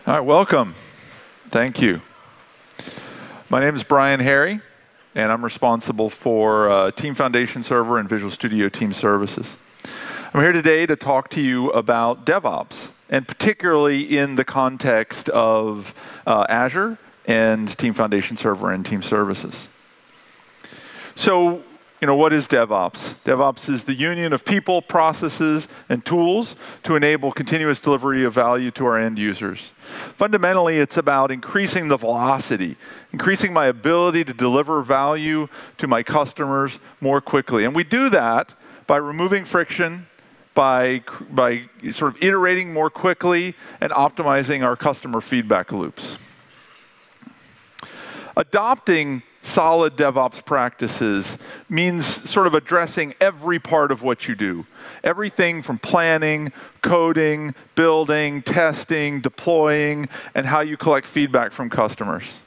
All right, welcome. Thank you. My name is Brian Harry, and I'm responsible for Team Foundation Server and Visual Studio Team Services. I'm here today to talk to you about DevOps, and particularly in the context of Azure and Team Foundation Server and Team Services. So, what is DevOps? DevOps is the union of people, processes, and tools to enable continuous delivery of value to our end users. Fundamentally, it's about increasing the velocity, increasing my ability to deliver value to my customers more quickly. And we do that by removing friction, by sort of iterating more quickly, and optimizing our customer feedback loops. Adopting solid DevOps practices means sort of addressing every part of what you do. Everything from planning, coding, building, testing, deploying, and how you collect feedback from customers.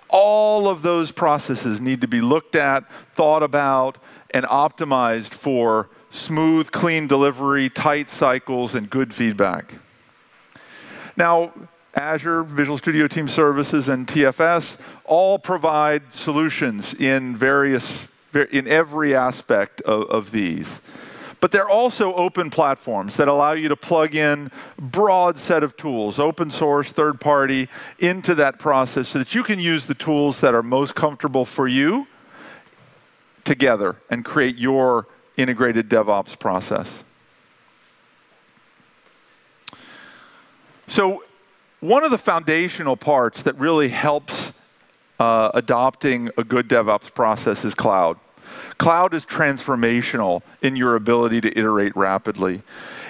All of those processes need to be looked at, thought about, and optimized for smooth, clean delivery, tight cycles, and good feedback. Now, Azure, Visual Studio Team Services, and TFS all provide solutions in every aspect of these. But they're also open platforms that allow you to plug in a broad set of tools, open source, third party, into that process so that you can use the tools that are most comfortable for you together and create your integrated DevOps process. So, one of the foundational parts that really helps adopting a good DevOps process is cloud. Cloud is transformational in your ability to iterate rapidly.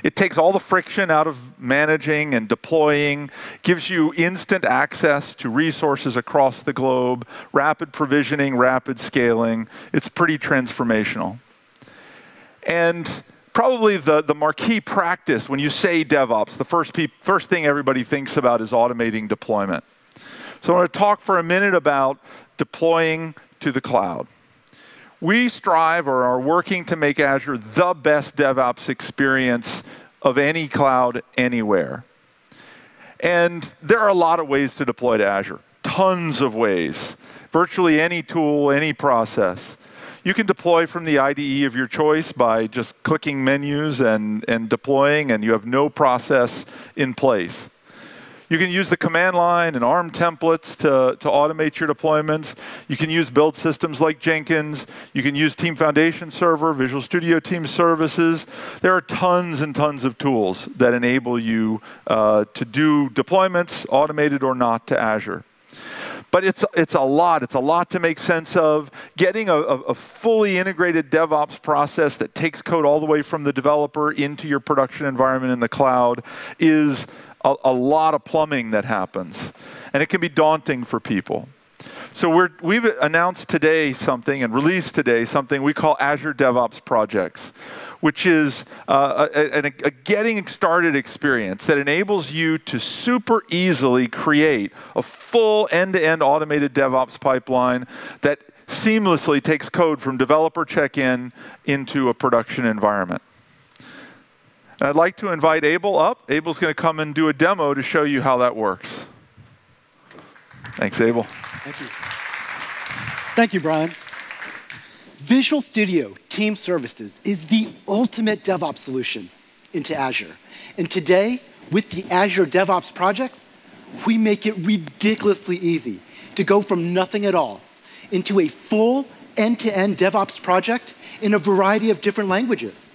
It takes all the friction out of managing and deploying, gives you instant access to resources across the globe, rapid provisioning, rapid scaling. It's pretty transformational. And probably the marquee practice when you say DevOps, the first thing everybody thinks about is automating deployment. So I want to talk for a minute about deploying to the cloud. We strive or are working to make Azure the best DevOps experience of any cloud anywhere. And there are a lot of ways to deploy to Azure, tons of ways, virtually any tool, any process. You can deploy from the IDE of your choice by just clicking menus and deploying, and you have no process in place. You can use the command line and ARM templates to automate your deployments. You can use build systems like Jenkins. You can use Team Foundation Server, Visual Studio Team Services. There are tons and tons of tools that enable you to do deployments, automated or not, to Azure. But it's a lot to make sense of. Getting a fully integrated DevOps process that takes code all the way from the developer into your production environment in the cloud is a lot of plumbing that happens. And it can be daunting for people. So we've announced today something and released today something we call Azure DevOps Projects, which is a getting started experience that enables you to super easily create a full end-to-end automated DevOps pipeline that seamlessly takes code from developer check-in into a production environment. And I'd like to invite Abel up. Abel's going to come and do a demo to show you how that works. Thanks, Abel. Thank you. Thank you, Brian. Visual Studio Team Services is the ultimate DevOps solution into Azure. And today, with the Azure DevOps projects, we make it ridiculously easy to go from nothing at all into a full end-to-end DevOps project in a variety of different languages.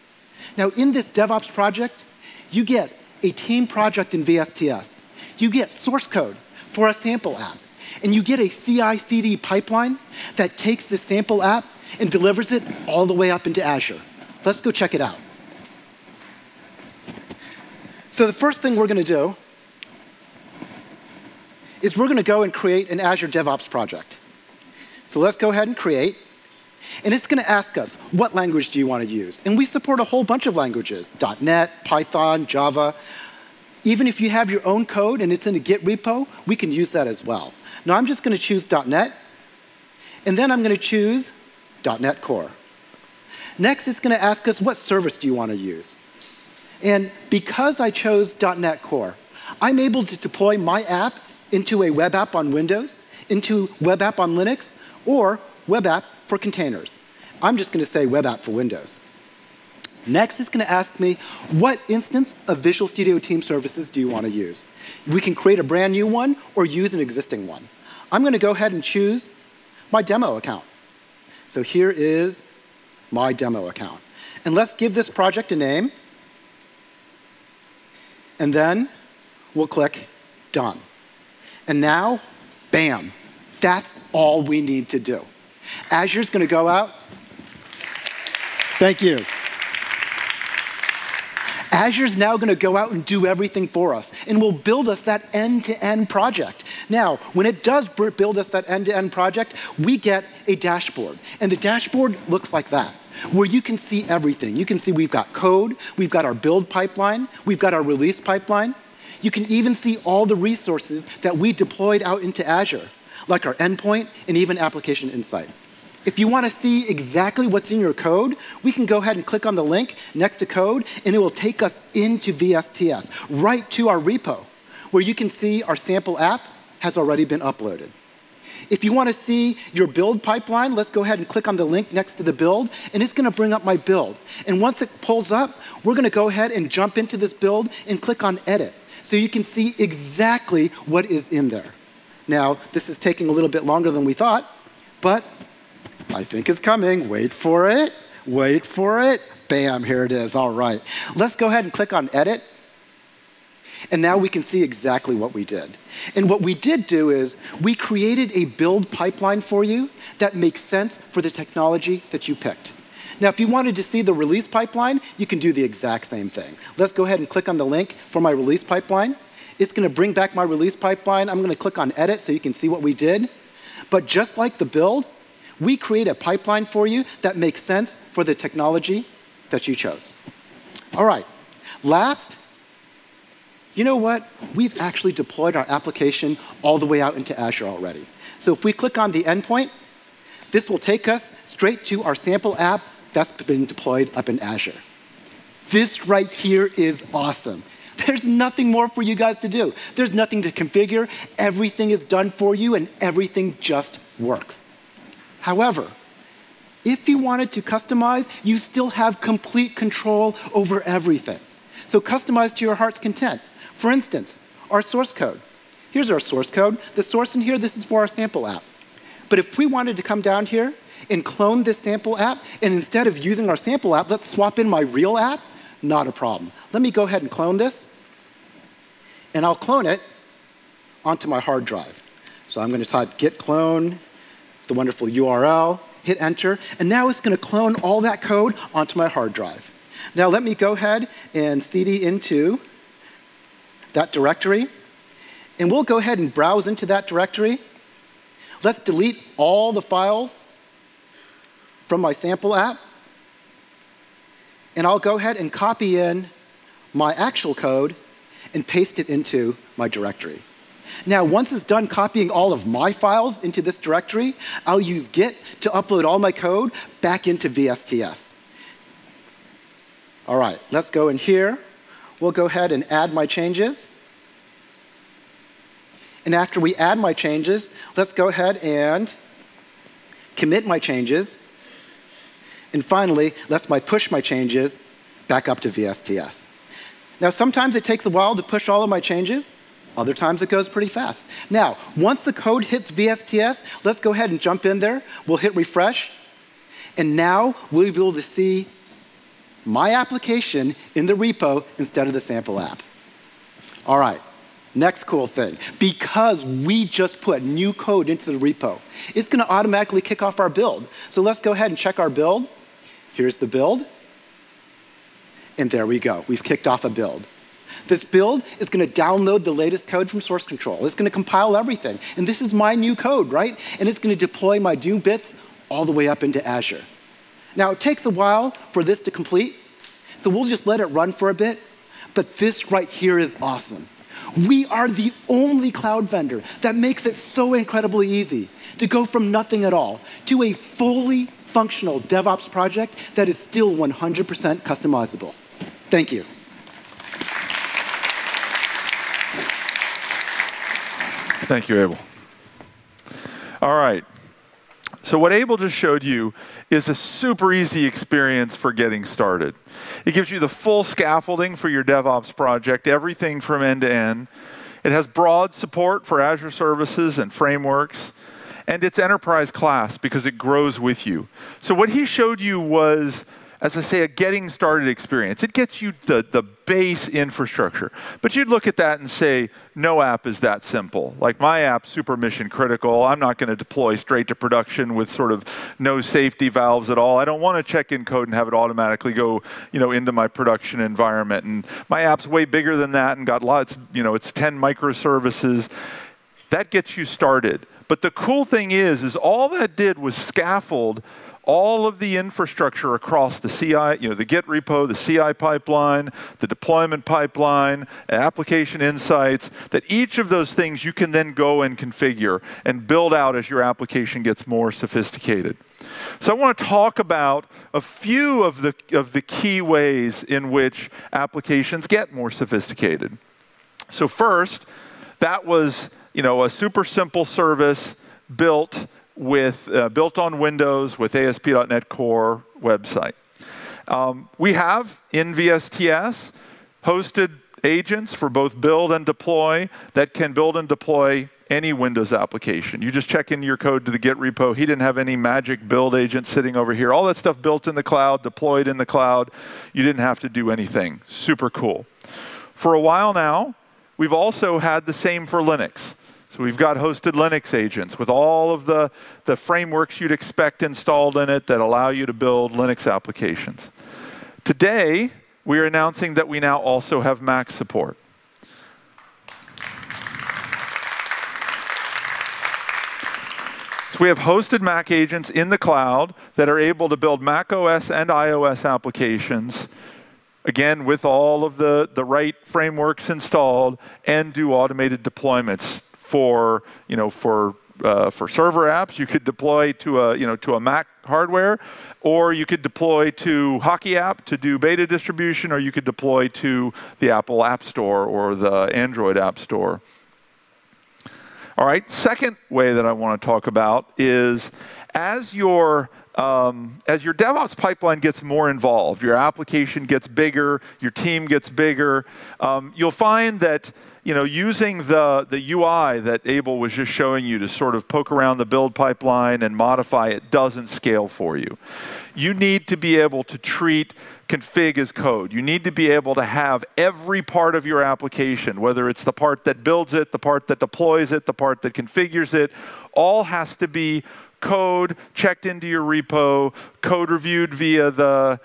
Now, in this DevOps project, you get a team project in VSTS. You get source code for a sample app. And you get a CI/CD pipeline that takes this sample app and delivers it all the way up into Azure. Let's go check it out. So the first thing we're going to do is we're going to go and create an Azure DevOps project. So let's go ahead and create. And it's going to ask us, what language do you want to use? And we support a whole bunch of languages, .NET, Python, Java. Even if you have your own code and it's in a Git repo, we can use that as well. Now I'm just going to choose .NET, and then I'm going to choose .NET Core. Next, it's going to ask us, what service do you want to use? And because I chose .NET Core, I'm able to deploy my app into a web app on Windows, into web app on Linux, or web app for containers. I'm just going to say web app for Windows. Next, it's going to ask me, what instance of Visual Studio Team Services do you want to use? We can create a brand new one or use an existing one. I'm going to go ahead and choose my demo account. So here is my demo account. And let's give this project a name. And then we'll click Done. And now, bam, that's all we need to do. Azure's going to go out. Thank you. Azure's now going to go out and do everything for us, and will build us that end-to-end project. Now, when it does build us that end-to-end project, we get a dashboard. And the dashboard looks like that, where you can see everything. You can see we've got code, we've got our build pipeline, we've got our release pipeline. You can even see all the resources that we deployed out into Azure, like our endpoint and even application insight. If you want to see exactly what's in your code, we can go ahead and click on the link next to code, and it will take us into VSTS, right to our repo, where you can see our sample app has already been uploaded. If you want to see your build pipeline, let's go ahead and click on the link next to the build, and it's going to bring up my build. And once it pulls up, we're going to go ahead and jump into this build and click on Edit, so you can see exactly what is in there. Now, this is taking a little bit longer than we thought, but I think it's coming. Wait for it. Wait for it. Bam, here it is. All right. Let's go ahead and click on Edit. And now we can see exactly what we did. And what we did do is we created a build pipeline for you that makes sense for the technology that you picked. Now, if you wanted to see the release pipeline, you can do the exact same thing. Let's go ahead and click on the link for my release pipeline. It's going to bring back my release pipeline. I'm going to click on Edit so you can see what we did. But just like the build, we create a pipeline for you that makes sense for the technology that you chose. All right. Last, you know what? We've actually deployed our application all the way out into Azure already. So if we click on the endpoint, this will take us straight to our sample app that's been deployed up in Azure. This right here is awesome. There's nothing more for you guys to do. There's nothing to configure. Everything is done for you, and everything just works. However, if you wanted to customize, you still have complete control over everything. So customize to your heart's content. For instance, our source code. Here's our source code. The source in here, this is for our sample app. But if we wanted to come down here and clone this sample app, and instead of using our sample app, let's swap in my real app, not a problem. Let me go ahead and clone this, and I'll clone it onto my hard drive. So I'm going to type git clone, the wonderful URL, hit enter, and now it's going to clone all that code onto my hard drive. Now let me go ahead and cd into that directory, and we'll go ahead and browse into that directory. Let's delete all the files from my sample app, and I'll go ahead and copy in my actual code and paste it into my directory. Now, once it's done copying all of my files into this directory, I'll use Git to upload all my code back into VSTS. All right, let's go in here. We'll go ahead and add my changes. And after we add my changes, let's go ahead and commit my changes. And finally, let's push my changes back up to VSTS. Now, sometimes it takes a while to push all of my changes. Other times it goes pretty fast. Now, once the code hits VSTS, let's go ahead and jump in there. We'll hit refresh. And now we'll be able to see my application in the repo instead of the sample app. All right, next cool thing. Because we just put new code into the repo, it's going to automatically kick off our build. So let's go ahead and check our build. Here's the build. And there we go. We've kicked off a build. This build is going to download the latest code from source control. It's going to compile everything. And this is my new code, right? And it's going to deploy my new bits all the way up into Azure. Now, it takes a while for this to complete, so we'll just let it run for a bit. But this right here is awesome. We are the only cloud vendor that makes it so incredibly easy to go from nothing at all to a fully functional DevOps project that is still 100% customizable. Thank you. Thank you, Abel. All right. So what Abel just showed you is a super easy experience for getting started. It gives you the full scaffolding for your DevOps project, everything from end to end. It has broad support for Azure services and frameworks, and it's enterprise class because it grows with you. So what he showed you was, as I say, a getting started experience. It gets you the base infrastructure. But you'd look at that and say, no app is that simple. Like my app's super mission critical. I'm not going to deploy straight to production with sort of no safety valves at all. I don't want to check in code and have it automatically go, into my production environment. And my app's way bigger than that and got lots, it's 10 microservices. That gets you started. But the cool thing is all that did was scaffold all of the infrastructure across the CI, the Git repo, the CI pipeline, the deployment pipeline, application insights, that each of those things you can then go and configure and build out as your application gets more sophisticated. So I want to talk about a few of the key ways in which applications get more sophisticated. So first, that was a super simple service built on Windows with ASP.NET Core website. We have in VSTS hosted agents for both build and deploy that can build and deploy any Windows application. You just check into your code to the Git repo. He didn't have any magic build agent sitting over here. All that stuff built in the cloud, deployed in the cloud. You didn't have to do anything. Super cool. For a while now, we've also had the same for Linux. So we've got hosted Linux agents with all of the frameworks you'd expect installed in it that allow you to build Linux applications. Today, we're announcing that we now also have Mac support. So we have hosted Mac agents in the cloud that are able to build Mac OS and iOS applications, again, with all of the right frameworks installed, and do automated deployments. For server apps, you could deploy to a Mac hardware, or you could deploy to Hockey App to do beta distribution, or you could deploy to the Apple App Store or the Android App Store. All right, second way that I want to talk about is as your DevOps pipeline gets more involved, your application gets bigger, your team gets bigger, you'll find that using the UI that Abel was just showing you to sort of poke around the build pipeline and modify it doesn't scale for you. You need to be able to treat config as code. You need to be able to have every part of your application, whether it's the part that builds it, the part that deploys it, the part that configures it, all has to be code checked into your repo, code reviewed via the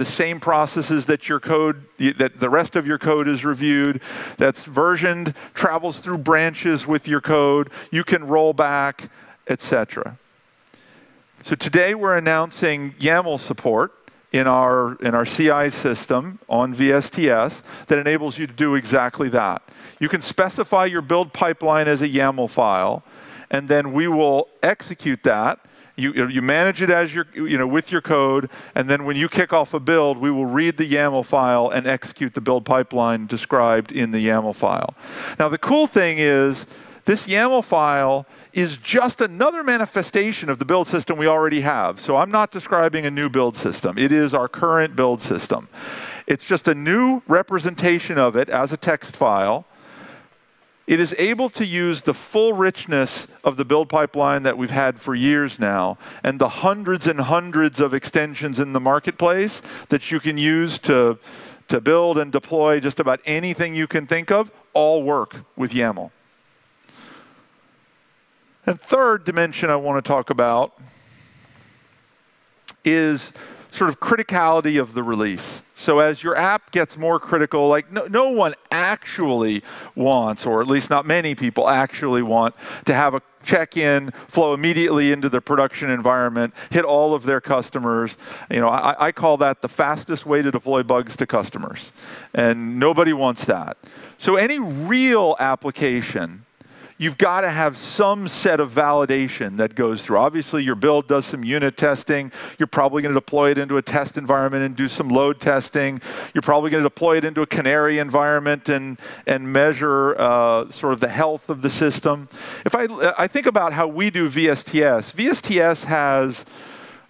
same processes that that the rest of your code is reviewed, that's versioned, travels through branches with your code, you can roll back, etc. So today we're announcing YAML support in our CI system on VSTS that enables you to do exactly that. You can specify your build pipeline as a YAML file, and then we will execute that. You manage it as with your code, and then when you kick off a build, we will read the YAML file and execute the build pipeline described in the YAML file. Now the cool thing is this YAML file is just another manifestation of the build system we already have. So I'm not describing a new build system. It is our current build system. It's just a new representation of it as a text file. It is able to use the full richness of the build pipeline that we've had for years now, and the hundreds and hundreds of extensions in the marketplace that you can use to build and deploy just about anything you can think of, all work with YAML. And third dimension I want to talk about is sort of criticality of the release. So as your app gets more critical, like no one actually wants, or at least not many people actually want, to have a check-in, flow immediately into the production environment, hit all of their customers. I call that the fastest way to deploy bugs to customers. And nobody wants that. So any real application, you've got to have some set of validation that goes through. Obviously, your build does some unit testing. You're probably going to deploy it into a test environment and do some load testing. You're probably going to deploy it into a canary environment and measure sort of the health of the system. If I think about how we do VSTS, VSTS has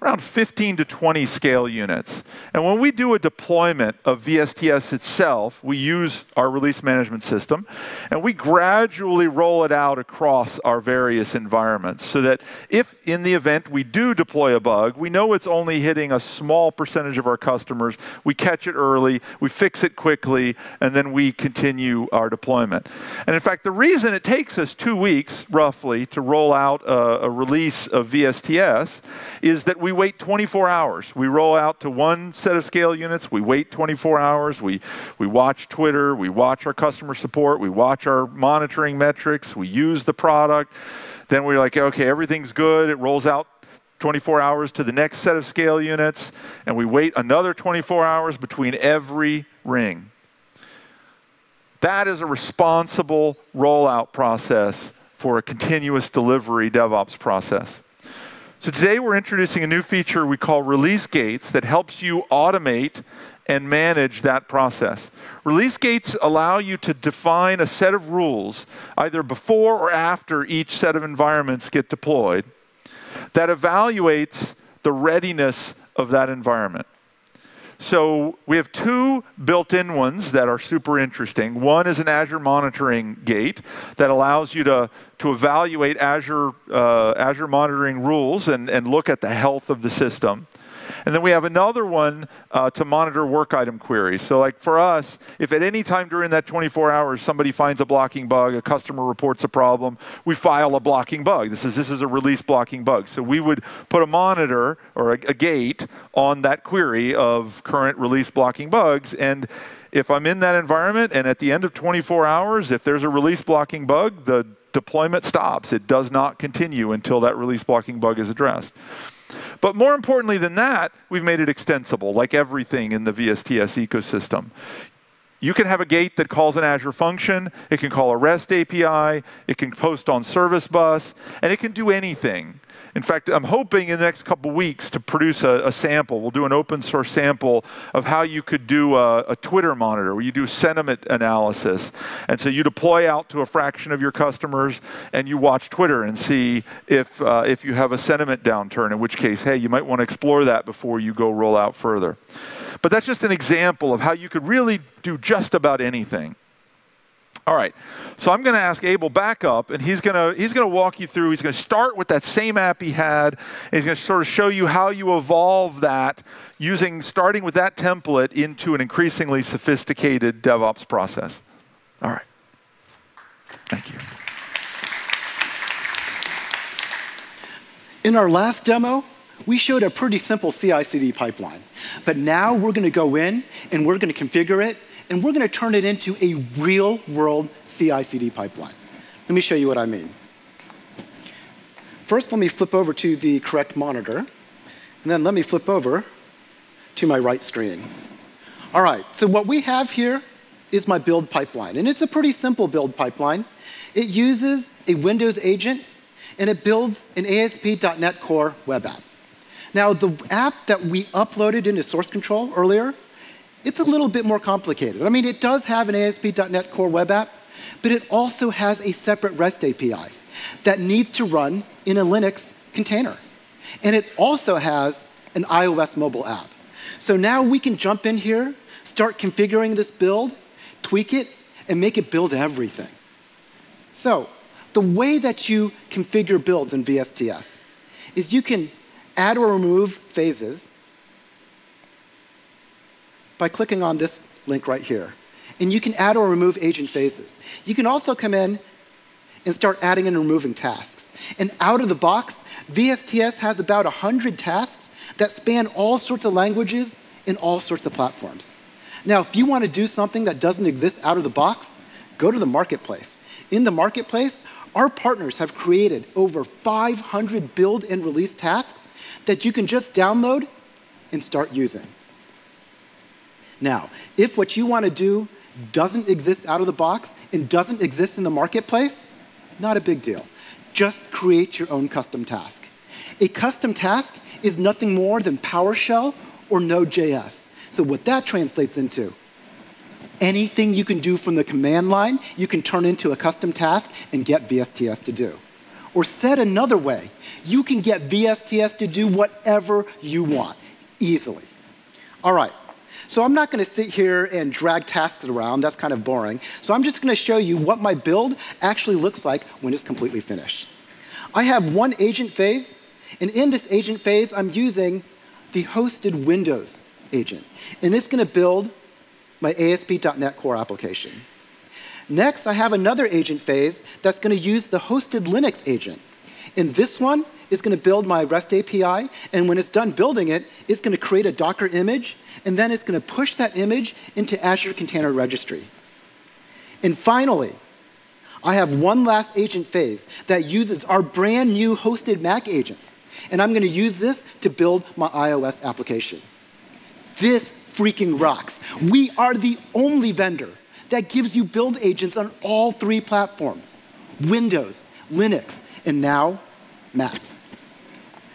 around 15 to 20 scale units. And when we do a deployment of VSTS itself, we use our release management system, and we gradually roll it out across our various environments so that if in the event we do deploy a bug, we know it's only hitting a small percentage of our customers. We catch it early, we fix it quickly, and then we continue our deployment. And in fact, the reason it takes us 2 weeks, roughly, to roll out a release of VSTS is that we wait 24 hours. We roll out to one set of scale units, we wait 24 hours, we watch Twitter, we watch our customer support, we watch our monitoring metrics, we use the product, then we're like, okay, everything's good, it rolls out 24 hours to the next set of scale units, and we wait another 24 hours between every ring. That is a responsible rollout process for a continuous delivery DevOps process. So today we're introducing a new feature we call Release Gates that helps you automate and manage that process. Release Gates allow you to define a set of rules, either before or after each set of environments get deployed, that evaluates the readiness of that environment. So we have two built-in ones that are super interesting. One is an Azure monitoring gate that allows you to evaluate Azure monitoring rules and look at the health of the system. And then we have another one to monitor work item queries. So like for us, if at any time during that 24 hours somebody finds a blocking bug, a customer reports a problem, we file a blocking bug. This is a release blocking bug. So we would put a monitor or a gate on that query of current release blocking bugs. And if I'm in that environment and at the end of 24 hours, if there's a release blocking bug, the deployment stops. It does not continue until that release blocking bug is addressed. But more importantly than that, we've made it extensible, like everything in the VSTS ecosystem. You can have a gate that calls an Azure function, it can call a REST API, it can post on Service Bus, and it can do anything. In fact, I'm hoping in the next couple weeks to produce a sample. We'll do an open source sample of how you could do a Twitter monitor, where you do sentiment analysis. And so you deploy out to a fraction of your customers, and you watch Twitter and see if you have a sentiment downturn, in which case, hey, you might want to explore that before you go roll out further. But that's just an example of how you could really do just about anything. All right, so I'm going to ask Abel back up, and he's going to walk you through. He's going to start with that same app he had, and he's going to sort of show you how you evolve that starting with that template into an increasingly sophisticated DevOps process. All right, thank you. In our last demo, we showed a pretty simple CI/CD pipeline, but now we're going to go in and we're going to configure it, and we're going to turn it into a real-world CI/CD pipeline. Let me show you what I mean. First, let me flip over to the correct monitor, and then let me flip over to my right screen. All right, so what we have here is my build pipeline, and it's a pretty simple build pipeline. It uses a Windows agent, and it builds an ASP.NET Core web app. Now, the app that we uploaded into source control earlier, it's a little bit more complicated. I mean, it does have an ASP.NET Core web app, but it also has a separate REST API that needs to run in a Linux container. And it also has an iOS mobile app. So now we can jump in here, start configuring this build, tweak it, and make it build everything. So the way that you configure builds in VSTS is you can add or remove phases by clicking on this link right here. And you can add or remove agent phases. You can also come in and start adding and removing tasks. And out of the box, VSTS has about 100 tasks that span all sorts of languages in all sorts of platforms. Now, if you want to do something that doesn't exist out of the box, go to the marketplace. In the marketplace, our partners have created over 500 build and release tasks that you can just download and start using. Now, if what you want to do doesn't exist out of the box and doesn't exist in the marketplace, Not a big deal. Just create your own custom task. A custom task is nothing more than PowerShell or Node.js. So what that translates into, anything you can do from the command line, you can turn into a custom task and get VSTS to do. Or said another way, you can get VSTS to do whatever you want, easily. All right, so I'm not going to sit here and drag tasks around. That's kind of boring. So I'm just going to show you what my build actually looks like when it's completely finished. I have one agent phase, and in this agent phase, I'm using the hosted Windows agent. And it's going to build my ASP.NET Core application. Next, I have another agent phase that's going to use the hosted Linux agent. And this one is going to build my REST API, and when it's done building it, it's going to create a Docker image, and then it's going to push that image into Azure Container Registry. And finally, I have one last agent phase that uses our brand new hosted Mac agents, and I'm going to use this to build my iOS application. This freaking rocks. We are the only vendor that gives you build agents on all three platforms: Windows, Linux, and now Macs.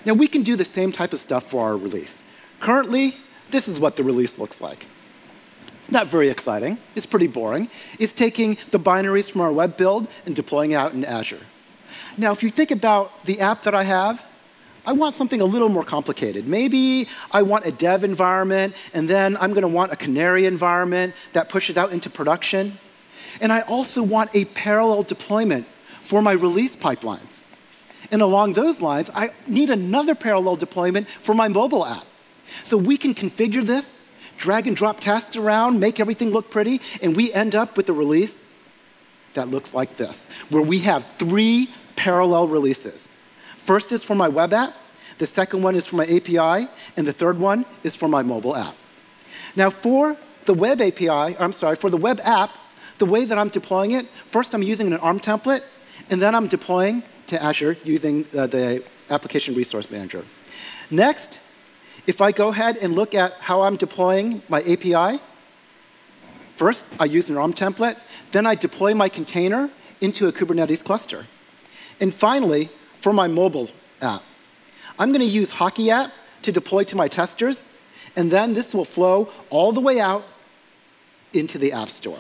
Now we can do the same type of stuff for our release. Currently, this is what the release looks like. It's not very exciting. It's pretty boring. It's taking the binaries from our web build and deploying it out in Azure. Now, if you think about the app that I have, I want something a little more complicated. Maybe I want a dev environment, and then I'm going to want a canary environment that pushes out into production. And I also want a parallel deployment for my release pipelines. And along those lines, I need another parallel deployment for my mobile app. So we can configure this, drag and drop tasks around, make everything look pretty, and we end up with a release that looks like this, where we have 3 parallel releases. First is for my web app, the second one is for my API, and the third one is for my mobile app. Now for the web API, for the web app, the way that I'm deploying it, first I'm using an ARM template, and then I'm deploying to Azure using the Application Resource Manager. Next, if I go ahead and look at how I'm deploying my API, first I use an ARM template, then I deploy my container into a Kubernetes cluster. And finally, for my mobile app, I'm going to use Hockey app to deploy to my testers, and then this will flow all the way out into the App Store.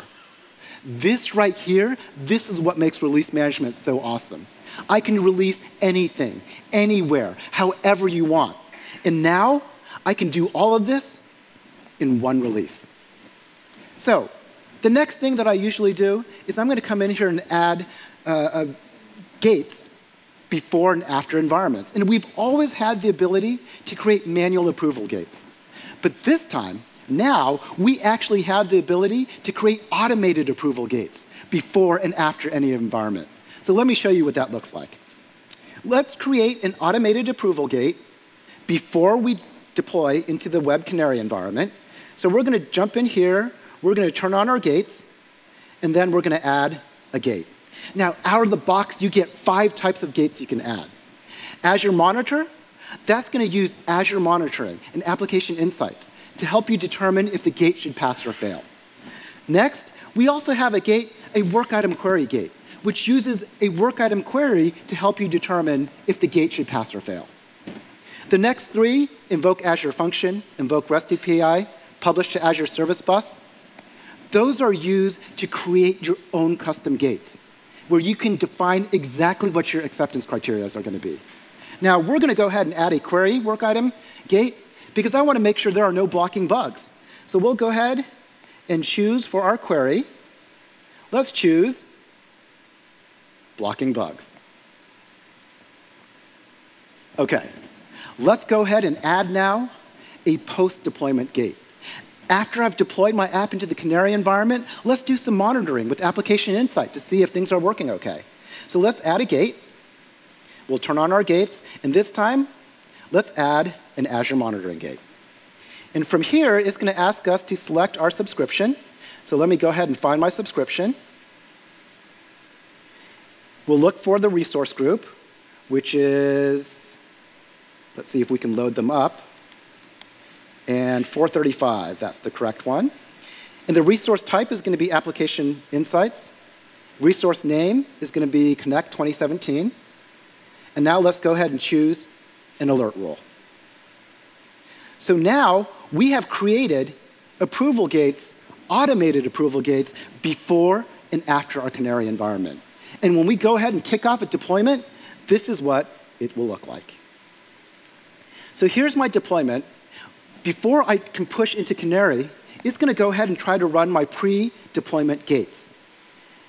This right here, this is what makes release management so awesome. I can release anything, anywhere, however you want. And now, I can do all of this in one release. So, the next thing that I usually do is I'm going to come in here and add gates before and after environments. And we've always had the ability to create manual approval gates. But this time, now, we actually have the ability to create automated approval gates before and after any environment. So let me show you what that looks like. Let's create an automated approval gate before we deploy into the Web Canary environment. So we're going to jump in here, we're going to turn on our gates, and then we're going to add a gate. Now, out of the box, you get 5 types of gates you can add. Azure Monitor, that's going to use Azure Monitoring and Application Insights to help you determine if the gate should pass or fail. Next, we also have a gate, a work item query gate, which uses a work item query to help you determine if the gate should pass or fail. The next 3, invoke Azure Function, invoke REST API, publish to Azure Service Bus. Those are used to create your own custom gates, where you can define exactly what your acceptance criteria are going to be. Now, we're going to go ahead and add a query work item gate, because I want to make sure there are no blocking bugs. So we'll go ahead and choose for our query. Let's choose blocking bugs. OK. Let's go ahead and add now a post-deployment gate. After I've deployed my app into the Canary environment, let's do some monitoring with Application Insight to see if things are working OK. So let's add a gate. We'll turn on our gates. And this time, let's add an Azure Monitoring gate. And from here, it's going to ask us to select our subscription. So let me go ahead and find my subscription. We'll look for the resource group, which is, let's see if we can load them up. And 435, that's the correct one. And the resource type is going to be Application Insights. Resource name is going to be Connect 2017. And now let's go ahead and choose an alert rule. So now we have created approval gates, automated approval gates, before and after our Canary environment. And when we go ahead and kick off a deployment, this is what it will look like. So here's my deployment. Before I can push into Canary, it's going to go ahead and try to run my pre-deployment gates.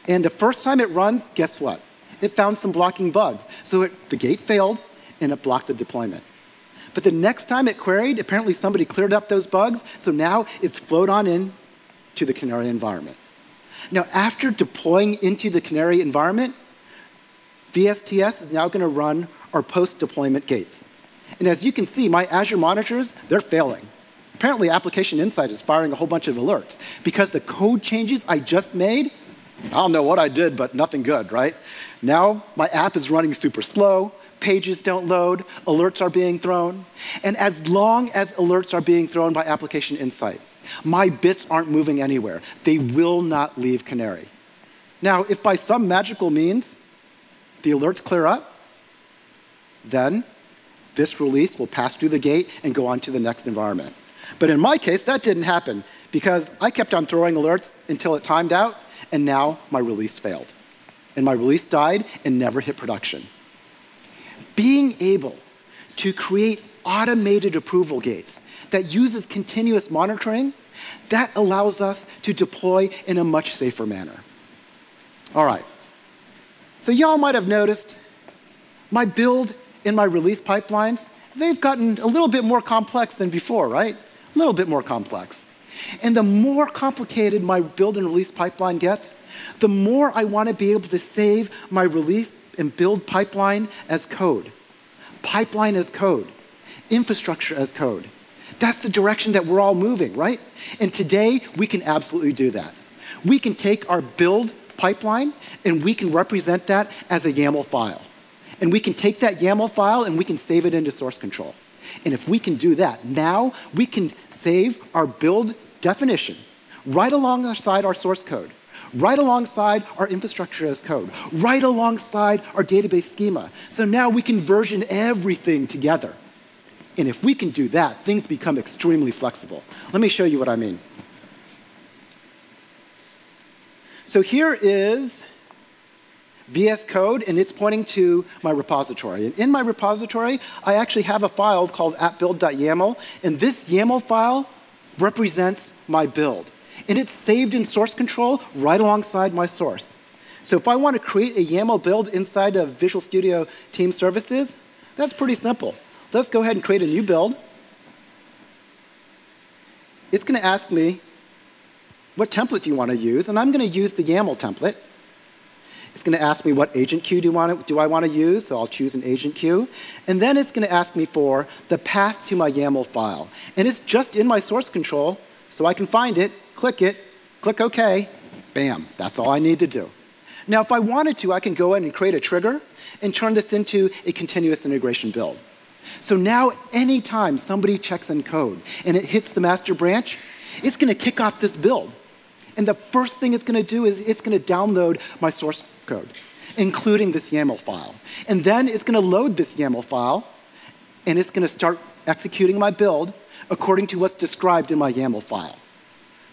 And the first time it runs, guess what? It found some blocking bugs. So the gate failed, and it blocked the deployment. But the next time it queried, apparently somebody cleared up those bugs, so now it's flowed on in to the Canary environment. Now, after deploying into the Canary environment, VSTS is now going to run our post-deployment gates. And as you can see, my Azure monitors, they're failing. Apparently, Application Insight is firing a whole bunch of alerts because the code changes I just made, I don't know what I did, but nothing good, right? Now, my app is running super slow. Pages don't load, alerts are being thrown. And as long as alerts are being thrown by Application Insight, my bits aren't moving anywhere. They will not leave Canary. Now, if by some magical means the alerts clear up, then this release will pass through the gate and go on to the next environment. But in my case, that didn't happen because I kept on throwing alerts until it timed out, and now my release failed. And my release died and never hit production. Being able to create automated approval gates that uses continuous monitoring, that allows us to deploy in a much safer manner. All right. So y'all might have noticed my build and my release pipelines, they've gotten a little bit more complex than before, right? A little bit more complex. And the more complicated my build and release pipeline gets, the more I want to be able to save my release and build pipeline as code. Pipeline as code. Infrastructure as code. That's the direction that we're all moving, right? And today, we can absolutely do that. We can take our build pipeline, and we can represent that as a YAML file. And we can take that YAML file, and we can save it into source control. And if we can do that, now we can save our build definition right alongside our source code, right alongside our infrastructure as code, right alongside our database schema. So now we can version everything together. And if we can do that, things become extremely flexible. Let me show you what I mean. So here is VS Code, and it's pointing to my repository. And in my repository, I actually have a file called appbuild.yaml, and this YAML file represents my build. And it's saved in source control right alongside my source. So if I want to create a YAML build inside of Visual Studio Team Services, that's pretty simple. Let's go ahead and create a new build. It's going to ask me, what template do you want to use? And I'm going to use the YAML template. It's going to ask me what agent queue do I want to use, so I'll choose an agent queue. And then it's going to ask me for the path to my YAML file. And it's just in my source control, so I can find it, click OK, bam, that's all I need to do. Now, if I wanted to, I can go in and create a trigger and turn this into a continuous integration build. So now, anytime somebody checks in code and it hits the master branch, it's going to kick off this build. And the first thing it's going to do is it's going to download my source code, including this YAML file. And then it's going to load this YAML file, and it's going to start executing my build according to what's described in my YAML file.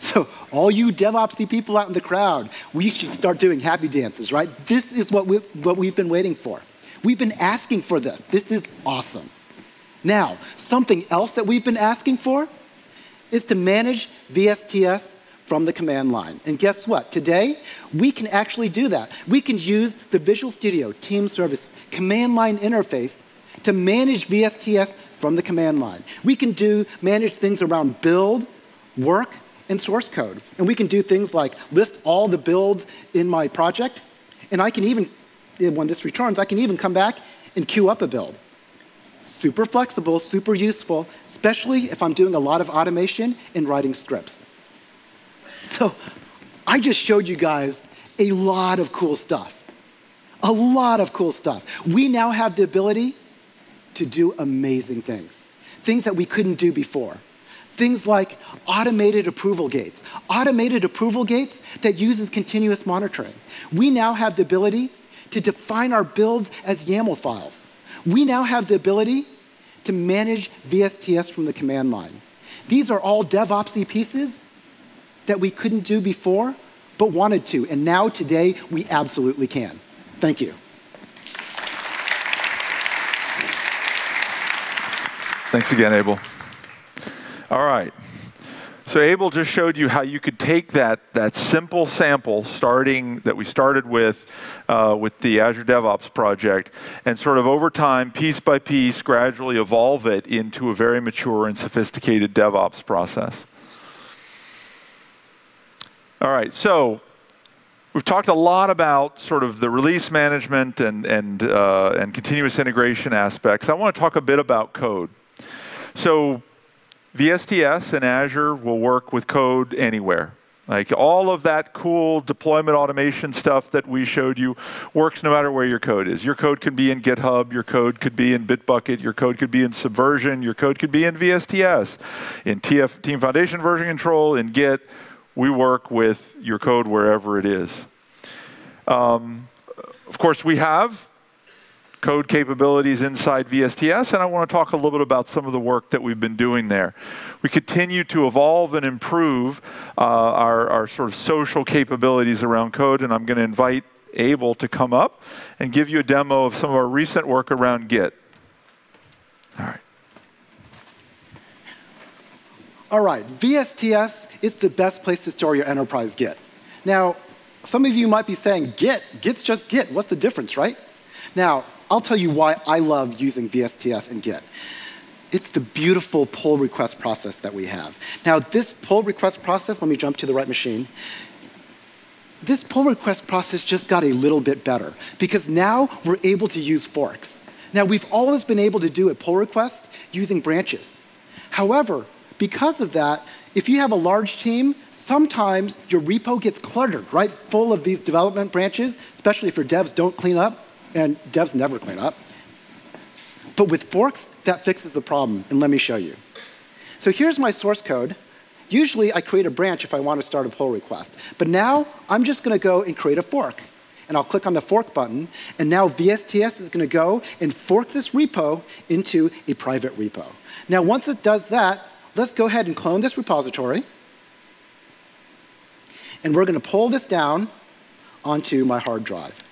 So all you DevOpsy people out in the crowd, we should start doing happy dances, right? This is what we've been waiting for. We've been asking for this. This is awesome. Now, something else that we've been asking for is to manage VSTS from the command line. And guess what? Today, we can actually do that. We can use the Visual Studio Team Service command line interface to manage VSTS from the command line. We can manage things around build, work, and source code. And we can do things like list all the builds in my project. And I can even, when this returns, I can even come back and queue up a build. Super flexible, super useful, especially if I'm doing a lot of automation and writing scripts. So I just showed you guys a lot of cool stuff. A lot of cool stuff. We now have the ability to do amazing things. Things that we couldn't do before. Things like automated approval gates that uses continuous monitoring. We now have the ability to define our builds as YAML files. We now have the ability to manage VSTS from the command line. These are all DevOps-y pieces that we couldn't do before, but wanted to. And now, today, we absolutely can. Thank you. Thanks again, Abel. All right. So Abel just showed you how you could take that simple sample that we started with the Azure DevOps project and sort of over time, piece by piece, gradually evolve it into a very mature and sophisticated DevOps process. All right, so we've talked a lot about sort of the release management and continuous integration aspects. I want to talk a bit about code. So VSTS and Azure will work with code anywhere. Like all of that cool deployment automation stuff that we showed you works no matter where your code is. Your code can be in GitHub, your code could be in Bitbucket, your code could be in Subversion, your code could be in VSTS, in Team Foundation Version Control, in Git. We work with your code wherever it is. Of course, we have code capabilities inside VSTS, and I want to talk a little bit about some of the work that we've been doing there. We continue to evolve and improve our sort of social capabilities around code, and I'm going to invite Abel to come up and give you a demo of some of our recent work around Git. All right. All right, VSTS is the best place to store your enterprise Git. Now, some of you might be saying, Git's just Git. What's the difference, right? Now, I'll tell you why I love using VSTS and Git. It's the beautiful pull request process that we have. Now, this pull request process, let me jump to the right machine. This pull request process just got a little bit better because now we're able to use forks. Now, we've always been able to do a pull request using branches. However, because of that, if you have a large team, sometimes your repo gets cluttered, right? Full of these development branches, especially if your devs don't clean up. And devs never clean up. But with forks, that fixes the problem. And let me show you. So here's my source code. Usually, I create a branch if I want to start a pull request. But now, I'm just going to go and create a fork. And I'll click on the fork button. And now VSTS is going to go and fork this repo into a private repo. Now, once it does that, let's go ahead and clone this repository. And we're going to pull this down onto my hard drive.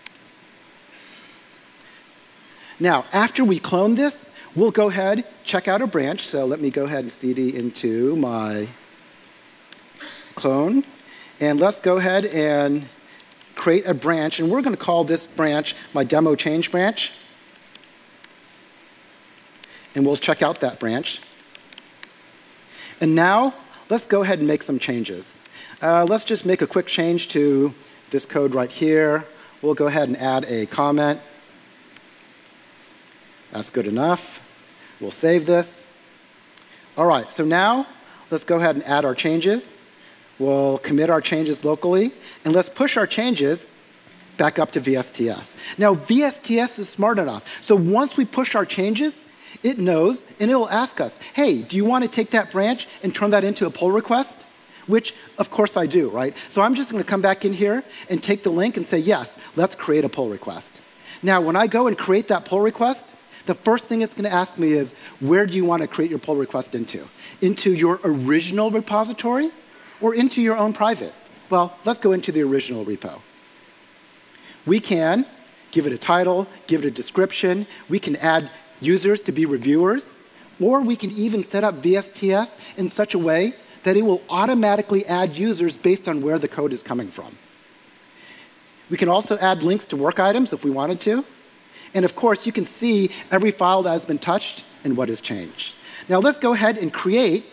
Now, after we clone this, we'll go ahead, check out a branch. So let me go ahead and cd into my clone. And let's go ahead and create a branch. And we're going to call this branch my demo change branch. And we'll check out that branch. And now, let's go ahead and make some changes. Let's just make a quick change to this code right here. We'll go ahead and add a comment. That's good enough. We'll save this. All right, so now let's go ahead and add our changes. We'll commit our changes locally, and let's push our changes back up to VSTS. Now, VSTS is smart enough. So once we push our changes, it knows, and it'll ask us, hey, do you want to take that branch and turn that into a pull request? Which, of course, I do, right? So I'm just going to come back in here and take the link and say, yes, let's create a pull request. Now, when I go and create that pull request, the first thing it's going to ask me is, where do you want to create your pull request into? Into your original repository or into your own private? Well, let's go into the original repo. We can give it a title, give it a description. We can add users to be reviewers. Or we can even set up VSTS in such a way that it will automatically add users based on where the code is coming from. We can also add links to work items if we wanted to. And of course, you can see every file that has been touched and what has changed. Now let's go ahead and create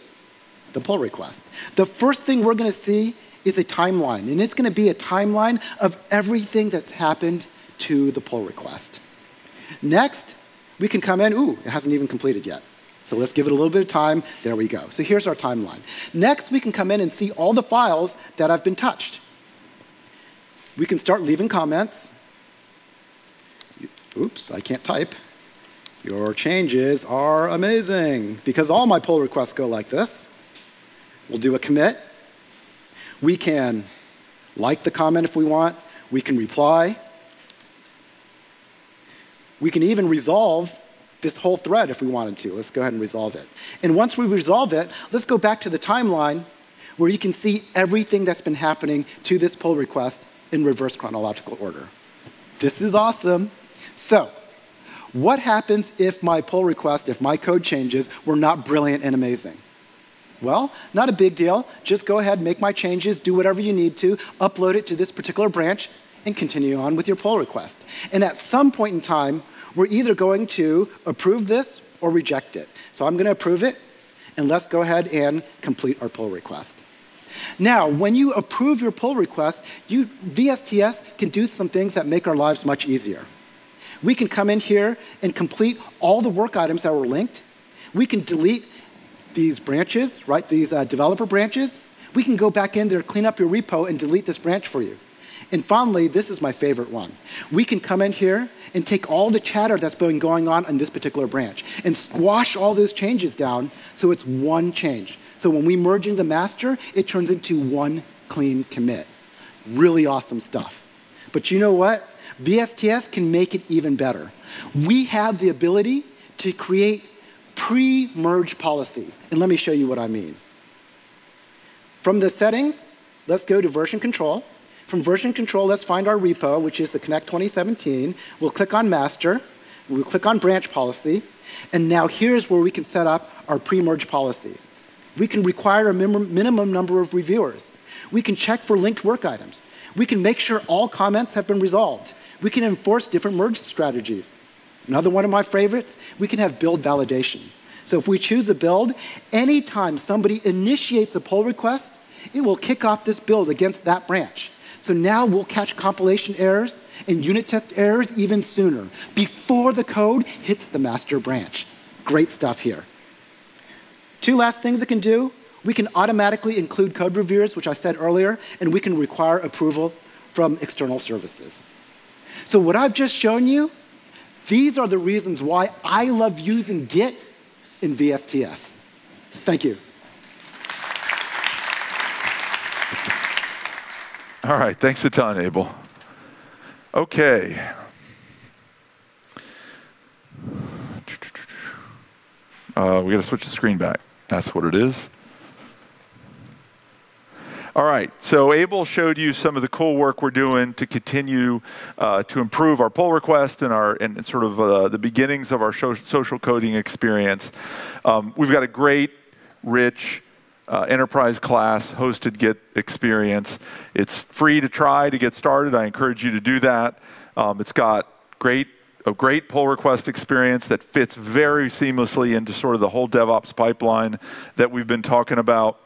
the pull request. The first thing we're going to see is a timeline. And it's going to be a timeline of everything that's happened to the pull request. Next, we can come in. Ooh, it hasn't even completed yet. So let's give it a little bit of time. There we go. So here's our timeline. Next, we can come in and see all the files that have been touched. We can start leaving comments. Oops, I can't type. Your changes are amazing, because all my pull requests go like this. We'll do a commit. We can like the comment if we want. We can reply. We can even resolve this whole thread if we wanted to. Let's go ahead and resolve it. And once we resolve it, let's go back to the timeline where you can see everything that's been happening to this pull request in reverse chronological order. This is awesome. So, what happens if my pull request, if my code changes, were not brilliant and amazing? Well, not a big deal. Just go ahead, make my changes, do whatever you need to, upload it to this particular branch, and continue on with your pull request. And at some point in time, we're either going to approve this or reject it. So I'm going to approve it, and let's go ahead and complete our pull request. Now, when you approve your pull request, VSTS can do some things that make our lives much easier. We can come in here and complete all the work items that were linked. We can delete these branches, right, these developer branches. We can go back in there, clean up your repo, and delete this branch for you. And finally, this is my favorite one. We can come in here and take all the chatter that's been going on in this particular branch and squash all those changes down so it's one change. So when we merge into the master, it turns into one clean commit. Really awesome stuff. But you know what? VSTS can make it even better. We have the ability to create pre-merge policies. And let me show you what I mean. From the settings, let's go to version control. From version control, let's find our repo, which is the Connect 2017. We'll click on master. We'll click on branch policy. And now here's where we can set up our pre-merge policies. We can require a minimum number of reviewers. We can check for linked work items. We can make sure all comments have been resolved. We can enforce different merge strategies. Another one of my favorites, we can have build validation. So if we choose a build, anytime somebody initiates a pull request, it will kick off this build against that branch. So now we'll catch compilation errors and unit test errors even sooner, before the code hits the master branch. Great stuff here. Two last things it can do. We can automatically include code reviewers, which I said earlier, and we can require approval from external services. So what I've just shown you, these are the reasons why I love using Git in VSTS. Thank you. All right, thanks a ton, Abel. Okay. We got to switch the screen back. That's what it is. All right, so Abel showed you some of the cool work we're doing to continue to improve our pull request and sort of the beginnings of our social coding experience. We've got a great, rich, enterprise class hosted Git experience. It's free to try to get started. I encourage you to do that. It's got a great pull request experience that fits very seamlessly into sort of the whole DevOps pipeline that we've been talking about.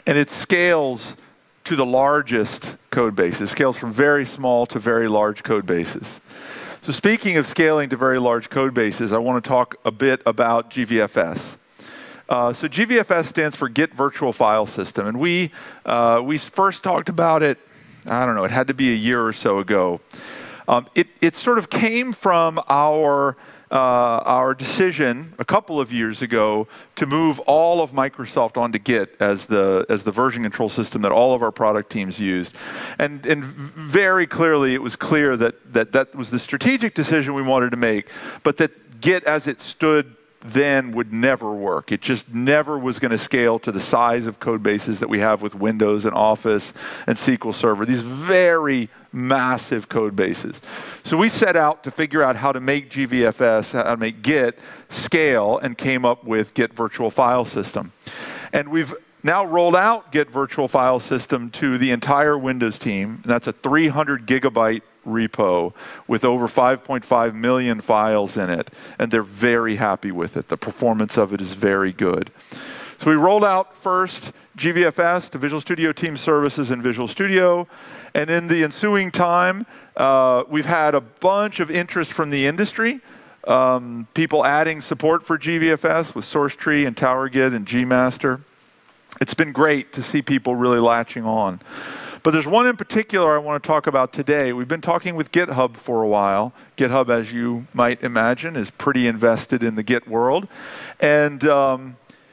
And it scales to the largest code bases. It scales from very small to very large code bases. So speaking of scaling to very large code bases, I want to talk a bit about GVFS. So GVFS stands for Git Virtual File System. And we first talked about it, I don't know, it had to be a year or so ago. It sort of came from our decision a couple of years ago to move all of Microsoft onto Git as the version control system that all of our product teams used. And very clearly, it was clear that was the strategic decision we wanted to make, but that Git as it stood then would never work. It just never was going to scale to the size of code bases that we have with Windows and Office and SQL Server, these very massive code bases. So we set out to figure out how to make GVFS, how to make Git scale, and came up with Git Virtual File System. And we've now rolled out Git Virtual File System to the entire Windows team. And that's a 300 gigabyte repo with over 5.5 million files in it. And they're very happy with it. The performance of it is very good. So we rolled out first GVFS to Visual Studio Team Services in Visual Studio. And in the ensuing time, we've had a bunch of interest from the industry. People adding support for GVFS with SourceTree and TowerGit and Gmaster. It's been great to see people really latching on. But there's one in particular I want to talk about today. We've been talking with GitHub for a while. GitHub, as you might imagine, is pretty invested in the Git world. And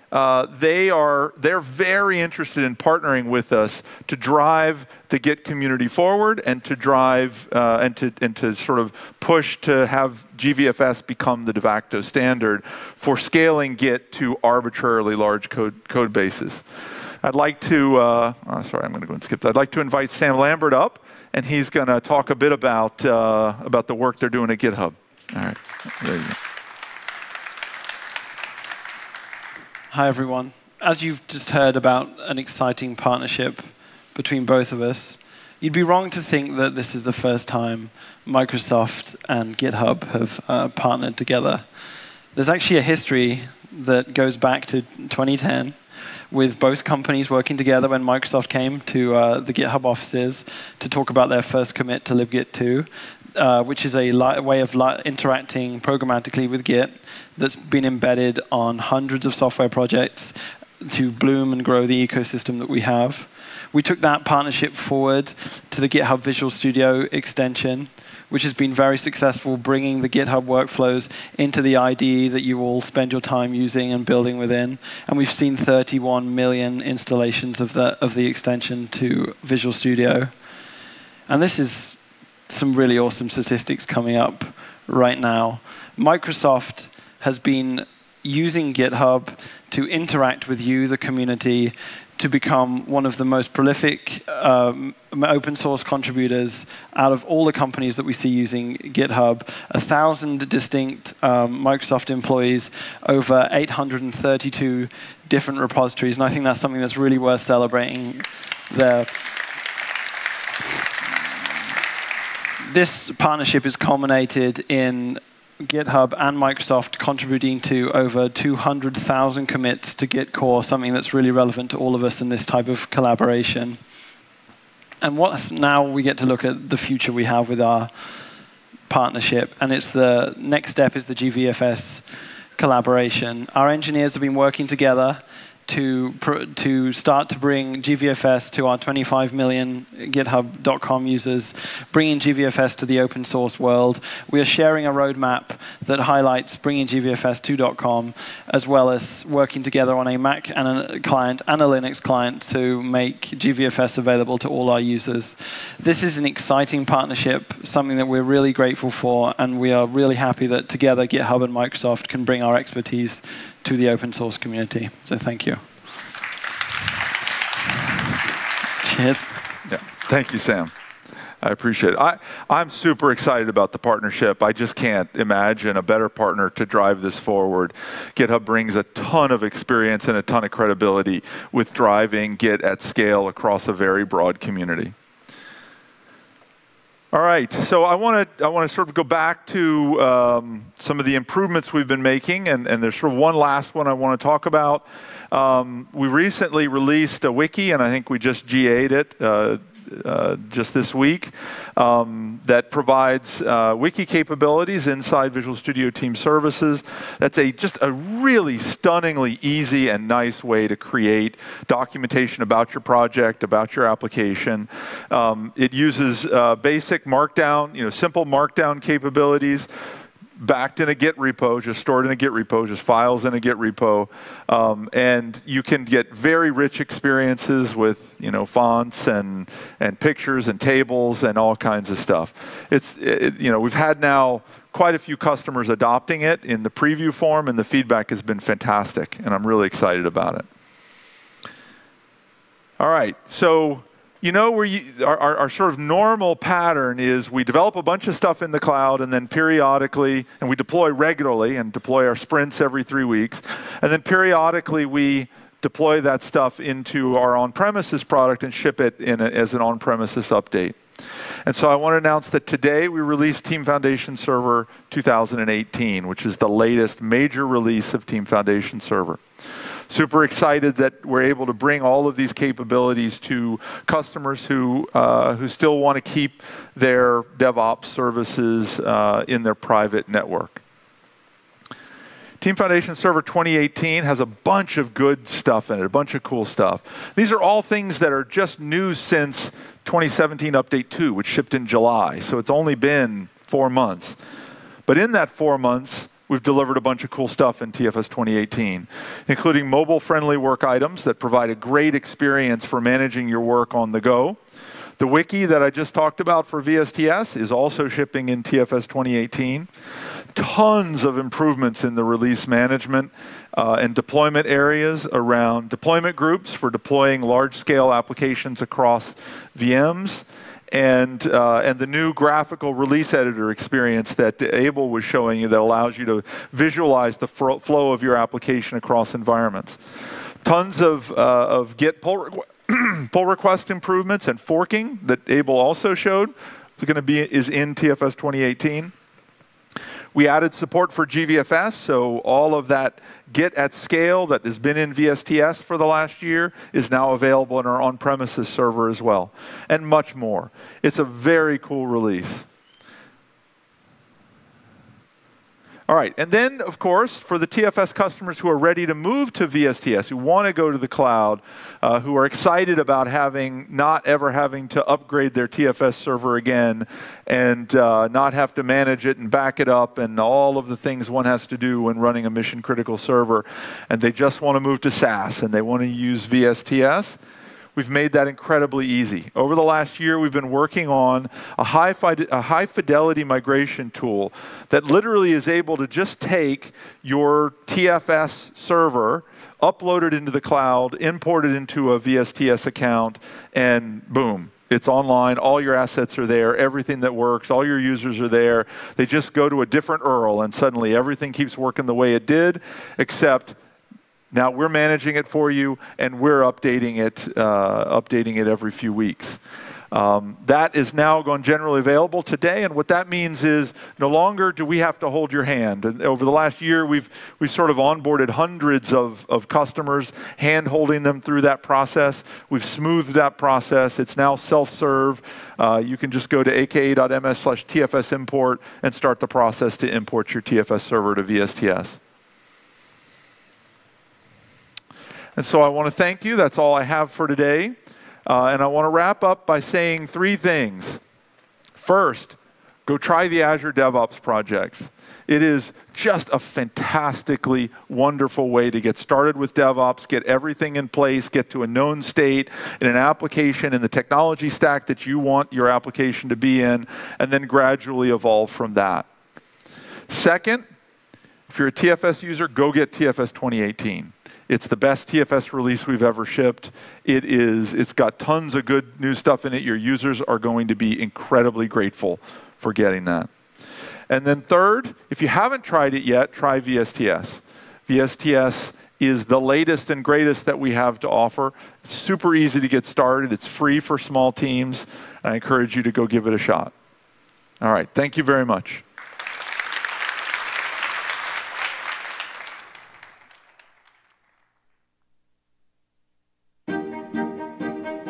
they're very interested in partnering with us to drive the Git community forward and to drive and to sort of push to have GVFS become the de facto standard for scaling Git to arbitrarily large code bases. I'd like to, sorry, I'm going to go and skip that. I'd like to invite Sam Lambert up, and he's going to talk a bit about the work they're doing at GitHub. All right, there you go. Hi, everyone. As you've just heard about an exciting partnership between both of us, you'd be wrong to think that this is the first time Microsoft and GitHub have partnered together. There's actually a history that goes back to 2010, with both companies working together when Microsoft came to the GitHub offices to talk about their first commit to libgit 2, which is a way of interacting programmatically with Git that's been embedded on hundreds of software projects to bloom and grow the ecosystem that we have. We took that partnership forward to the GitHub Visual Studio extension, which has been very successful, bringing the GitHub workflows into the IDE that you all spend your time using and building within. And we've seen 31 million installations of the extension to Visual Studio. And this is some really awesome statistics coming up right now. Microsoft has been using GitHub to interact with you, the community, to become one of the most prolific open source contributors out of all the companies that we see using GitHub. 1,000 distinct Microsoft employees, over 832 different repositories, and I think that's something that's really worth celebrating there. This partnership is culminated in GitHub and Microsoft contributing to over 200,000 commits to Git core, something that's really relevant to all of us in this type of collaboration. And now we get to look at the future we have with our partnership, and it's the next step is the GVFS collaboration. Our engineers have been working together to start to bring GVFS to our 25 million GitHub.com users, bringing GVFS to the open source world. We are sharing a roadmap that highlights bringing GVFS to .com, as well as working together on a Mac and a client and a Linux client to make GVFS available to all our users. This is an exciting partnership, something that we're really grateful for, and we are really happy that together GitHub and Microsoft can bring our expertise to the open source community. So thank you. Cheers. Yeah. Thank you, Sam. I appreciate it. I'm super excited about the partnership. I just can't imagine a better partner to drive this forward. GitHub brings a ton of experience and a ton of credibility with driving Git at scale across a very broad community. All right, so I want to sort of go back to some of the improvements we've been making, and there's sort of one last one I want to talk about. We recently released a wiki, and I think we just GA'd it just this week, that provides wiki capabilities inside Visual Studio Team Services. That's just a really stunningly easy and nice way to create documentation about your project, about your application. It uses basic Markdown, simple Markdown capabilities, backed in a Git repo, just stored in a Git repo, just files in a Git repo, and you can get very rich experiences with fonts and pictures and tables and all kinds of stuff. We've had now quite a few customers adopting it in the preview form, and the feedback has been fantastic, and I'm really excited about it. All right, so our sort of normal pattern is we develop a bunch of stuff in the cloud, and then periodically, and we deploy regularly and deploy our sprints every 3 weeks, and then periodically we deploy that stuff into our on-premises product and ship it as an on-premises update. And so I want to announce that today we released Team Foundation Server 2018, which is the latest major release of Team Foundation Server. Super excited that we're able to bring all of these capabilities to customers who still want to keep their DevOps services in their private network. Team Foundation Server 2018 has a bunch of good stuff in it, a bunch of cool stuff. These are all things that are just new since 2017 Update 2, which shipped in July. So it's only been 4 months. But in that 4 months, we've delivered a bunch of cool stuff in TFS 2018, including mobile-friendly work items that provide a great experience for managing your work on the go. The wiki that I just talked about for VSTS is also shipping in TFS 2018. Tons of improvements in the release management and deployment areas around deployment groups for deploying large-scale applications across VMs, and the new graphical release editor experience that Abel was showing you that allows you to visualize the flow of your application across environments. Tons of Git pull request improvements and forking that Abel also showed is in TFS 2018. We added support for GVFS, so all of that Git at scale that has been in VSTS for the last year is now available in our on-premises server as well, and much more. It's a very cool release. All right, and then, of course, for the TFS customers who are ready to move to VSTS, who want to go to the cloud, who are excited about not ever having to upgrade their TFS server again and not have to manage it and back it up and all of the things one has to do when running a mission-critical server, and they just want to move to SaaS and they want to use VSTS, we've made that incredibly easy. Over the last year, we've been working on a high-fidelity migration tool that literally is able to just take your TFS server, upload it into the cloud, import it into a VSTS account, and boom, it's online. All your assets are there. Everything that works, all your users are there. They just go to a different URL, and suddenly everything keeps working the way it did, except now we're managing it for you, and we're updating it every few weeks. That is now gone generally available today, and what that means is no longer do we have to hold your hand. And over the last year, we've sort of onboarded hundreds of customers, hand-holding them through that process. We've smoothed that process. It's now self-serve. You can just go to aka.ms/TFS import and start the process to import your TFS server to VSTS. And so I want to thank you. That's all I have for today. And I want to wrap up by saying 3 things. First, go try the Azure DevOps projects. It is just a fantastically wonderful way to get started with DevOps, get everything in place, get to a known state in an application in the technology stack that you want your application to be in, and then gradually evolve from that. Second, if you're a TFS user, go get TFS 2018. It's the best TFS release we've ever shipped. It's got tons of good new stuff in it. Your users are going to be incredibly grateful for getting that. And then third, if you haven't tried it yet, try VSTS. VSTS is the latest and greatest that we have to offer. It's super easy to get started. It's free for small teams. And I encourage you to go give it a shot. All right, thank you very much.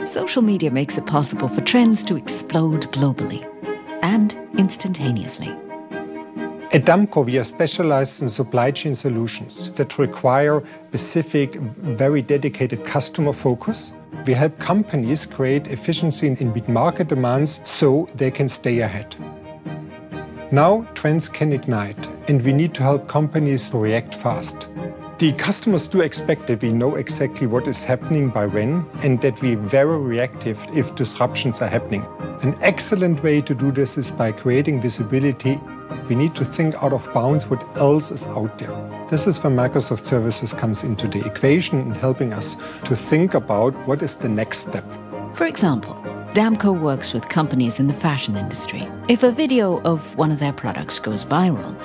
Social media makes it possible for trends to explode globally and instantaneously. At Damco, we are specialized in supply chain solutions that require specific, very dedicated customer focus. We help companies create efficiency and meet market demands so they can stay ahead. Now, trends can ignite, and we need to help companies to react fast. The customers do expect that we know exactly what is happening by when, and that we're very reactive if disruptions are happening. An excellent way to do this is by creating visibility. We need to think out of bounds what else is out there. This is where Microsoft Services comes into the equation and helping us to think about what is the next step. For example, Damco works with companies in the fashion industry. If a video of one of their products goes viral,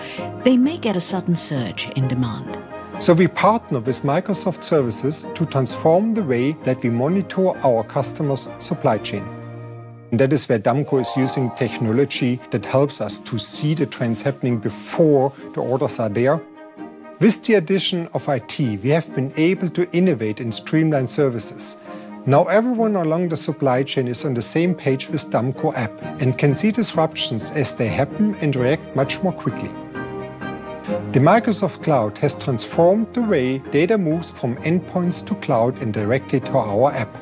they may get a sudden surge in demand. So we partner with Microsoft Services to transform the way that we monitor our customers' supply chain. And that is where Damco is using technology that helps us to see the trends happening before the orders are there. With the addition of IT, we have been able to innovate and streamline services. Now everyone along the supply chain is on the same page with Damco app and can see disruptions as they happen and react much more quickly. The Microsoft Cloud has transformed the way data moves from endpoints to cloud and directly to our app.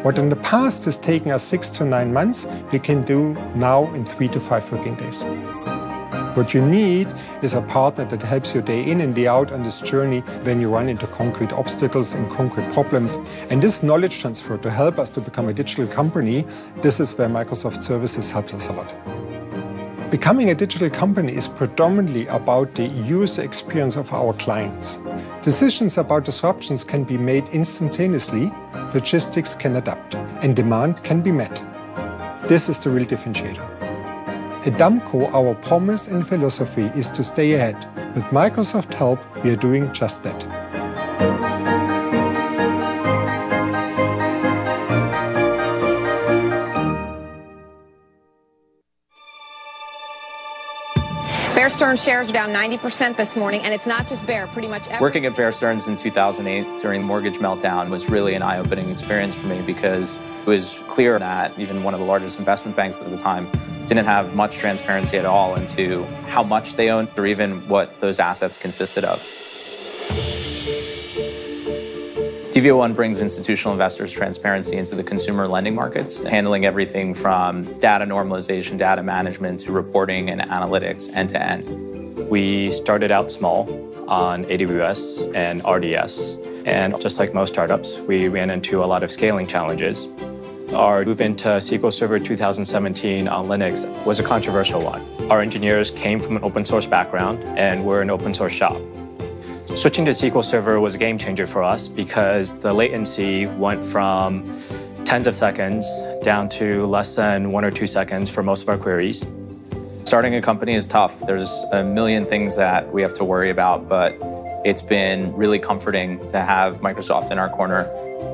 What in the past has taken us 6 to 9 months, we can do now in 3 to 5 working days. What you need is a partner that helps you day in and day out on this journey when you run into concrete obstacles and concrete problems. And this knowledge transfer to help us to become a digital company, this is where Microsoft Services helps us a lot. Becoming a digital company is predominantly about the user experience of our clients. Decisions about disruptions can be made instantaneously, logistics can adapt, and demand can be met. This is the real differentiator. At Damco, our promise and philosophy is to stay ahead. With Microsoft help, we are doing just that. Bear Stearns shares are down 90% this morning, and it's not just Bear, pretty much every... Working at Bear Stearns in 2008 during the mortgage meltdown was really an eye-opening experience for me because it was clear that even one of the largest investment banks at the time didn't have much transparency at all into how much they owned or even what those assets consisted of. DV01 brings institutional investors transparency into the consumer lending markets, handling everything from data normalization, data management, to reporting and analytics end to end. We started out small on AWS and RDS, and just like most startups, we ran into a lot of scaling challenges. Our move into SQL Server 2017 on Linux was a controversial one. Our engineers came from an open source background, and we're an open source shop. Switching to SQL Server was a game changer for us because the latency went from tens of seconds down to less than 1 or 2 seconds for most of our queries. Starting a company is tough. There's a million things that we have to worry about, but it's been really comforting to have Microsoft in our corner.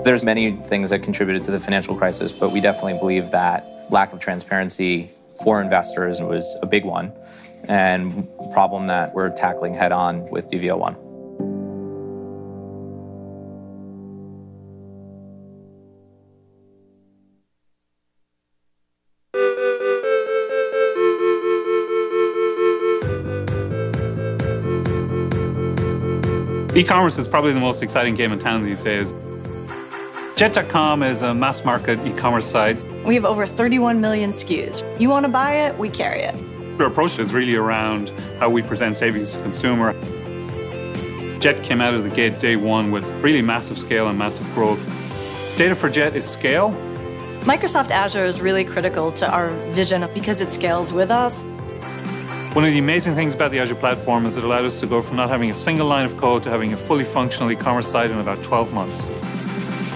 There's many things that contributed to the financial crisis, but we definitely believe that lack of transparency for investors was a big one and a problem that we're tackling head on with DV01. E-commerce is probably the most exciting game in town these days. Jet.com is a mass market e-commerce site. We have over 31 million SKUs. You want to buy it, we carry it. Our approach is really around how we present savings to the consumer. Jet came out of the gate day one with really massive scale and massive growth. Data for Jet is scale. Microsoft Azure is really critical to our vision because it scales with us. One of the amazing things about the Azure platform is it allowed us to go from not having a single line of code to having a fully functional e-commerce site in about 12 months.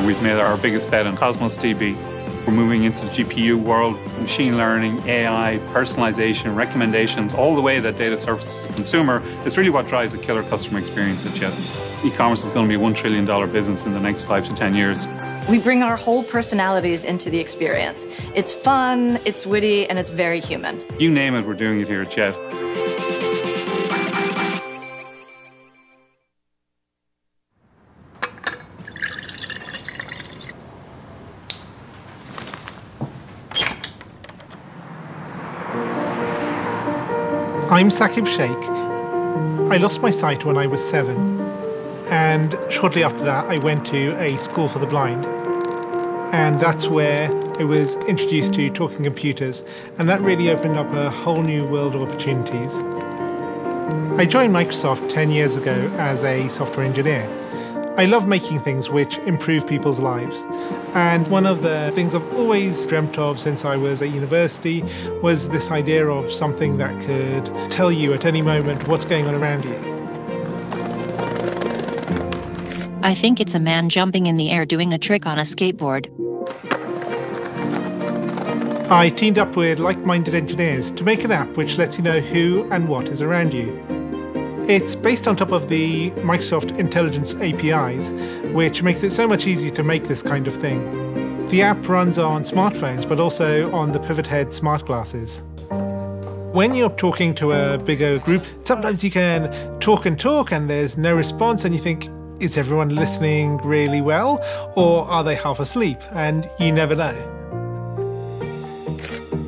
We've made our biggest bet on Cosmos DB. We're moving into the GPU world, machine learning, AI, personalization, recommendations, all the way that data surfaces to the consumer is really what drives a killer customer experience at Jet. E-commerce is going to be a $1 trillion business in the next 5 to 10 years. We bring our whole personalities into the experience. It's fun, it's witty, and it's very human. You name it, we're doing it here at Jet. I'm Saqib Sheikh. I lost my sight when I was 7. And shortly after that, I went to a school for the blind. And that's where I was introduced to talking computers. And that really opened up a whole new world of opportunities. I joined Microsoft 10 years ago as a software engineer. I love making things which improve people's lives. And one of the things I've always dreamt of since I was at university was this idea of something that could tell you at any moment what's going on around you. I think it's a man jumping in the air doing a trick on a skateboard. I teamed up with like-minded engineers to make an app which lets you know who and what is around you. It's based on top of the Microsoft Intelligence APIs, which makes it so much easier to make this kind of thing. The app runs on smartphones, but also on the Pivot Head smart glasses. When you're talking to a bigger group, sometimes you can talk and there's no response, and you think, is everyone listening really well, or are they half asleep? And you never know.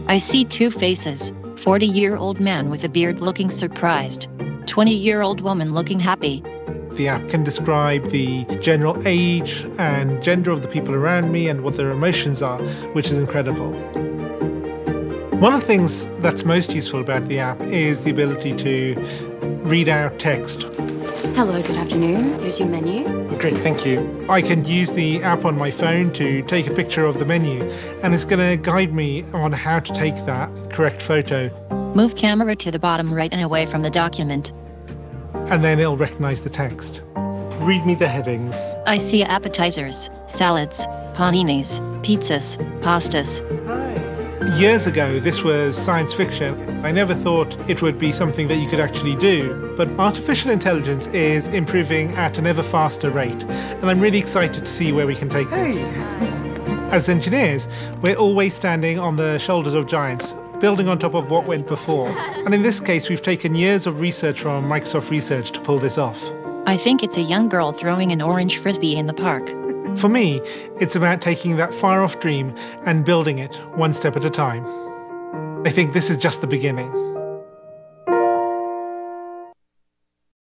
I see two faces, 40-year-old man with a beard looking surprised, 20-year-old woman looking happy. The app can describe the general age and gender of the people around me and what their emotions are, which is incredible. One of the things that's most useful about the app is the ability to read out text. Hello, good afternoon. Here's your menu. Great, thank you. I can use the app on my phone to take a picture of the menu, and it's going to guide me on how to take that correct photo. Move camera to the bottom right and away from the document. And then it'll recognize the text. Read me the headings. I see appetizers, salads, paninis, pizzas, pastas. Years ago, this was science fiction. I never thought it would be something that you could actually do. But artificial intelligence is improving at an ever faster rate. And I'm really excited to see where we can take this. As engineers, we're always standing on the shoulders of giants, building on top of what went before. And in this case, we've taken years of research from Microsoft Research to pull this off. I think it's a young girl throwing an orange frisbee in the park. For me, it's about taking that far-off dream and building it one step at a time. I think this is just the beginning.